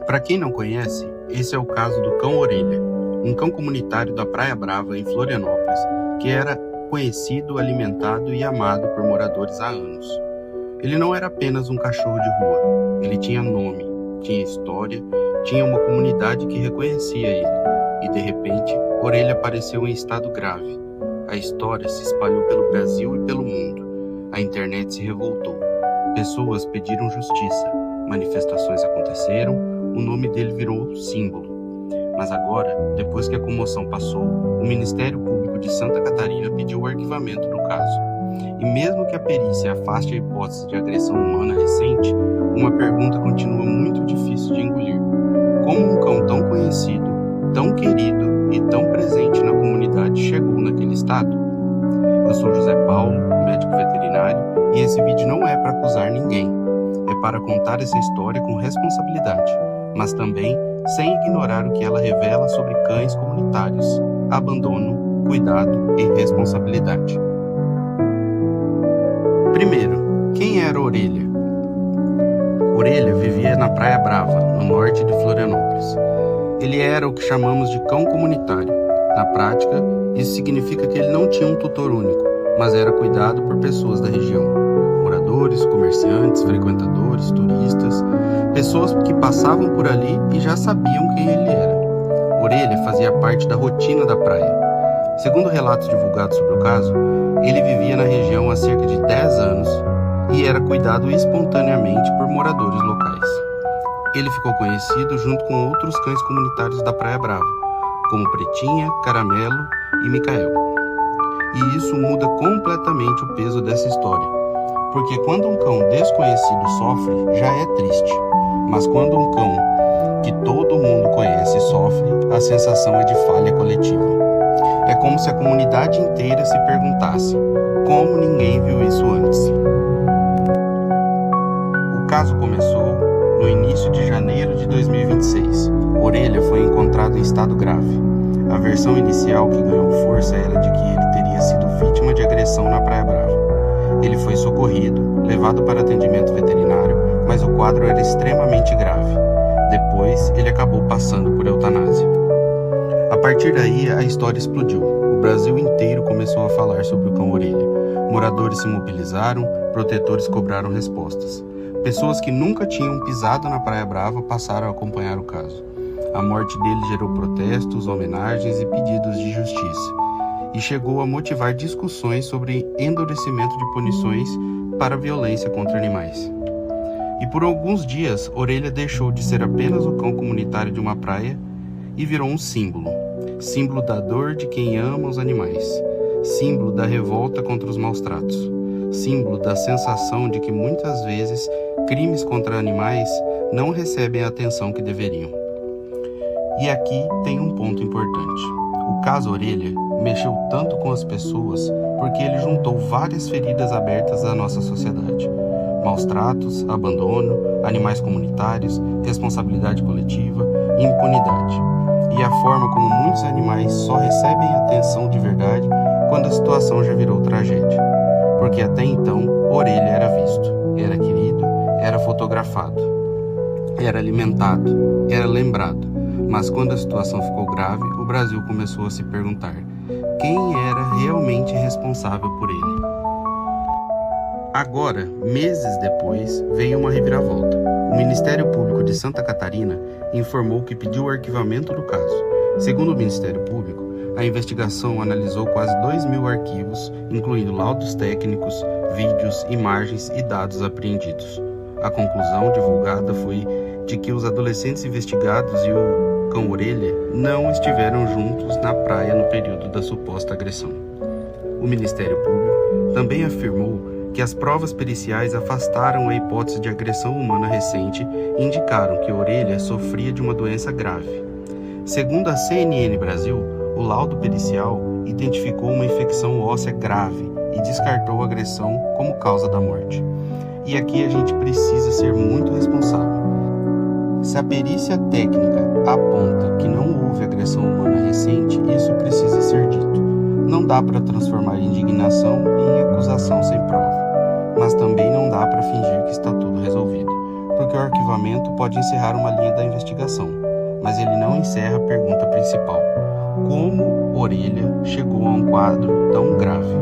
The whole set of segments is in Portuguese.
Para quem não conhece, esse é o caso do cão Orelha, um cão comunitário da Praia Brava, em Florianópolis, que era conhecido, alimentado e amado por moradores há anos. Ele não era apenas um cachorro de rua, ele tinha nome, tinha história, tinha uma comunidade que reconhecia ele, e de repente, Orelha apareceu em estado grave. A história se espalhou pelo Brasil e pelo mundo. A internet se revoltou. Pessoas pediram justiça, manifestações aconteceram, o nome dele virou símbolo. Mas agora, depois que a comoção passou, o Ministério Público de Santa Catarina pediu o arquivamento do caso. E mesmo que a perícia afaste a hipótese de agressão humana recente, uma pergunta continua muito difícil de engolir. Como um cão tão conhecido, tão querido e tão presente na comunidade chegou naquele estado? Eu sou José Paulo, médico veterinário, e esse vídeo não é para acusar ninguém. É para contar essa história com responsabilidade, mas também sem ignorar o que ela revela sobre cães comunitários, abandono, cuidado e responsabilidade. Primeiro, quem era Orelha? Orelha vivia na Praia Brava, no norte de Florianópolis. Ele era o que chamamos de cão comunitário. Na prática, isso significa que ele não tinha um tutor único, mas era cuidado por pessoas da região. Moradores, comerciantes, frequentadores, turistas, pessoas que passavam por ali e já sabiam quem ele era. Orelha fazia parte da rotina da praia. Segundo relatos divulgados sobre o caso, ele vivia na região há cerca de 10 anos e era cuidado espontaneamente por moradores locais. Ele ficou conhecido junto com outros cães comunitários da Praia Brava, como Pretinha, Caramelo e Micael. E isso muda completamente o peso dessa história, porque quando um cão desconhecido sofre, já é triste, mas quando um cão que todo mundo conhece sofre, a sensação é de falha coletiva. É como se a comunidade inteira se perguntasse: como ninguém viu isso antes? O caso começou no início de janeiro de 2026. Orelha foi encontrado em estado grave. A versão inicial que ganhou força era de que ele teria sido vítima de agressão na Praia Brava. Ele foi socorrido, levado para atendimento veterinário, mas o quadro era extremamente grave. Depois, ele acabou passando por eutanásia. A partir daí, a história explodiu. O Brasil inteiro começou a falar sobre o cão Orelha. Moradores se mobilizaram, protetores cobraram respostas. Pessoas que nunca tinham pisado na Praia Brava passaram a acompanhar o caso. A morte dele gerou protestos, homenagens e pedidos de justiça, e chegou a motivar discussões sobre endurecimento de punições para violência contra animais. E por alguns dias, Orelha deixou de ser apenas o cão comunitário de uma praia e virou um símbolo. Símbolo da dor de quem ama os animais. Símbolo da revolta contra os maus-tratos. Símbolo da sensação de que muitas vezes crimes contra animais não recebem a atenção que deveriam. E aqui tem um ponto importante. O caso Orelha mexeu tanto com as pessoas porque ele juntou várias feridas abertas da nossa sociedade. Maus-tratos, abandono, animais comunitários, responsabilidade coletiva e impunidade. E a forma como muitos animais só recebem atenção de verdade quando a situação já virou tragédia. Porque até então, Orelha era visto, era querido, era fotografado, era alimentado, era lembrado. Mas quando a situação ficou grave, o Brasil começou a se perguntar: quem era realmente responsável por ele? Agora, meses depois, veio uma reviravolta. O Ministério Público de Santa Catarina informou que pediu o arquivamento do caso. Segundo o Ministério Público, a investigação analisou quase 2.000 arquivos, incluindo laudos técnicos, vídeos, imagens e dados apreendidos. A conclusão divulgada foi de que os adolescentes investigados e o cão Orelha não estiveram juntos na praia no período da suposta agressão. O Ministério Público também afirmou que as provas periciais afastaram a hipótese de agressão humana recente e indicaram que Orelha sofria de uma doença grave. Segundo a CNN Brasil, o laudo pericial identificou uma infecção óssea grave e descartou a agressão como causa da morte. E aqui a gente precisa ser muito responsável. Se a perícia técnica aponta que não houve agressão humana recente, isso precisa ser dito. Não dá para transformar indignação em acusação sem prova, mas também não dá para fingir que está tudo resolvido, porque o arquivamento pode encerrar uma linha da investigação, mas ele não encerra a pergunta principal: como Orelha chegou a um quadro tão grave?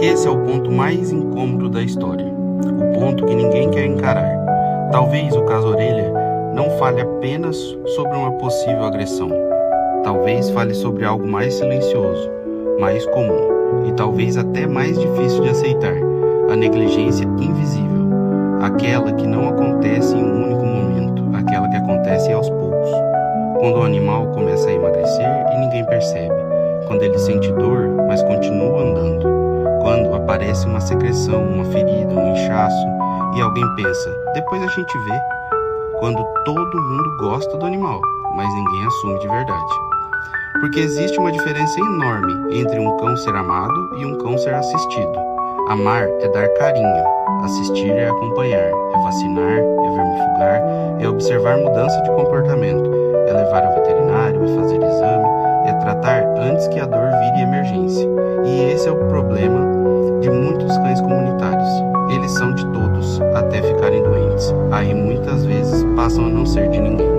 Esse é o ponto mais incômodo da história, o ponto que ninguém quer encarar. Talvez o caso Orelha não fale apenas sobre uma possível agressão. Talvez fale sobre algo mais silencioso, mais comum e talvez até mais difícil de aceitar: a negligência invisível, aquela que não acontece em um único momento, aquela que acontece aos poucos. Quando o animal começa a emagrecer e ninguém percebe, quando ele sente dor, mas continua andando, quando aparece uma secreção, uma ferida, um inchaço e alguém pensa: depois a gente vê. Quando todo mundo gosta do animal, mas ninguém assume de verdade. Porque existe uma diferença enorme entre um cão ser amado e um cão ser assistido. Amar é dar carinho, assistir é acompanhar, é vacinar, é vermifugar, é observar mudança de comportamento, é levar ao veterinário, é fazer exame, é tratar antes que a dor vire emergência. E esse é o problema de muitos cães comunitários. Eles são de todos, até ficarem doentes. Aí muitas vezes passam a não ser de ninguém.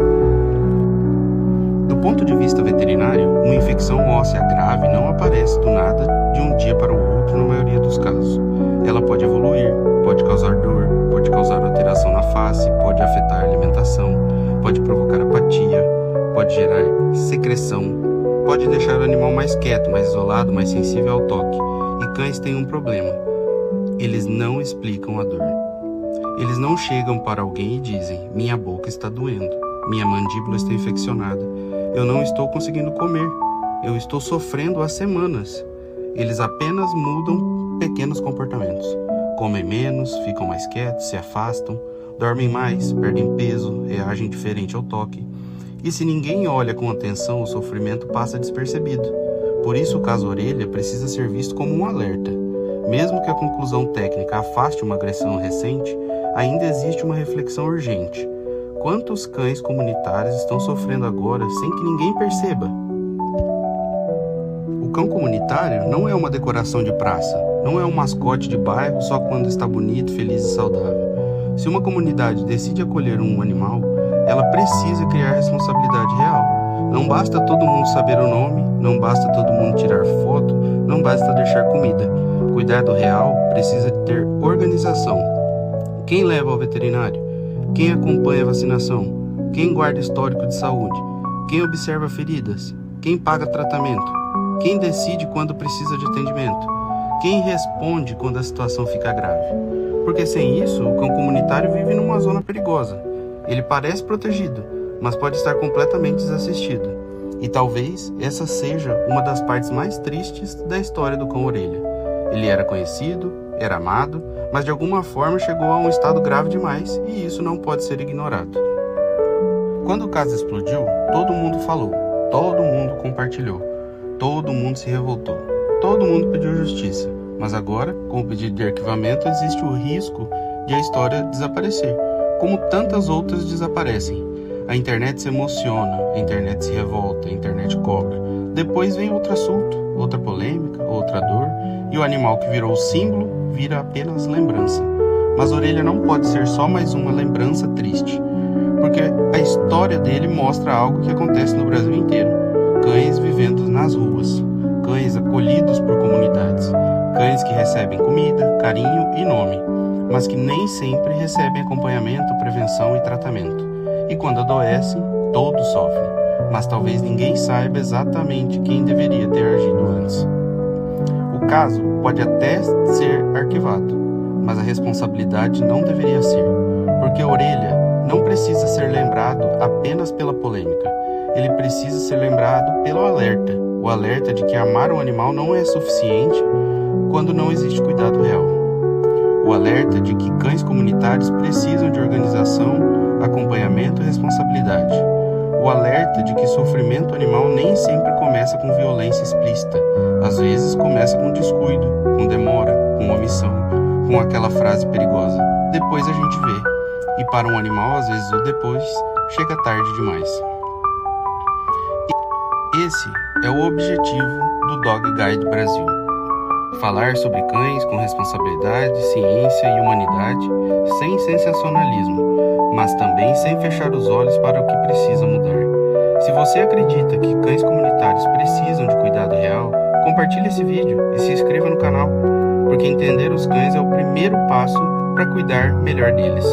Do ponto de vista veterinário, uma infecção óssea grave não aparece do nada de um dia para o outro na maioria dos casos. Ela pode evoluir, pode causar dor, pode causar alteração na face, pode afetar a alimentação, pode provocar apatia, pode gerar secreção, pode deixar o animal mais quieto, mais isolado, mais sensível ao toque. E cães têm um problema: eles não explicam a dor. Eles não chegam para alguém e dizem: minha boca está doendo, minha mandíbula está infeccionada, eu não estou conseguindo comer, eu estou sofrendo há semanas. Eles apenas mudam pequenos comportamentos. Comem menos, ficam mais quietos, se afastam, dormem mais, perdem peso, reagem diferente ao toque. E se ninguém olha com atenção, o sofrimento passa despercebido. Por isso o caso Orelha precisa ser visto como um alerta. Mesmo que a conclusão técnica afaste uma agressão recente, ainda existe uma reflexão urgente. Quantos cães comunitários estão sofrendo agora sem que ninguém perceba? O cão comunitário não é uma decoração de praça, não é um mascote de bairro só quando está bonito, feliz e saudável. Se uma comunidade decide acolher um animal, ela precisa criar responsabilidade real. Não basta todo mundo saber o nome, não basta todo mundo tirar foto, não basta deixar comida. Cuidado real precisa ter organização. Quem leva ao veterinário? Quem acompanha a vacinação? Quem guarda histórico de saúde? Quem observa feridas? Quem paga tratamento? Quem decide quando precisa de atendimento? Quem responde quando a situação fica grave? Porque sem isso, o cão comunitário vive numa zona perigosa. Ele parece protegido, mas pode estar completamente desassistido. E talvez essa seja uma das partes mais tristes da história do cão Orelha. Ele era conhecido, era amado, mas de alguma forma chegou a um estado grave demais e isso não pode ser ignorado. Quando o caso explodiu, todo mundo falou, todo mundo compartilhou, todo mundo se revoltou, todo mundo pediu justiça. Mas agora, com o pedido de arquivamento, existe o risco de a história desaparecer, como tantas outras desaparecem. A internet se emociona, a internet se revolta, a internet cobra. Depois vem outro assunto, outra polêmica, outra dor, e o animal que virou símbolo vira apenas lembrança. Mas Orelha não pode ser só mais uma lembrança triste, porque a história dele mostra algo que acontece no Brasil inteiro. Cães vivendo nas ruas, cães acolhidos por comunidades, cães que recebem comida, carinho e nome, mas que nem sempre recebem acompanhamento, prevenção e tratamento. E quando adoecem, todos sofrem, mas talvez ninguém saiba exatamente quem deveria ter agido antes. O caso pode até ser arquivado, mas a responsabilidade não deveria ser, porque Orelha não precisa ser lembrado apenas pela polêmica, ele precisa ser lembrado pelo alerta, o alerta de que amar um animal não é suficiente quando não existe cuidado real. O alerta de que cães comunitários precisam de organização, acompanhamento e responsabilidade. O alerta de que sofrimento animal nem sempre começa com violência explícita. Às vezes começa com descuido, com demora, com omissão, com aquela frase perigosa: depois a gente vê. E para um animal, às vezes o depois chega tarde demais. Esse é o objetivo do Dog Guide Brasil: Falar sobre cães com responsabilidade, ciência e humanidade, sem sensacionalismo, mas também sem fechar os olhos para o que precisa mudar. Se você acredita que cães comunitários precisam de cuidado real, compartilhe esse vídeo e se inscreva no canal, porque entender os cães é o primeiro passo para cuidar melhor deles.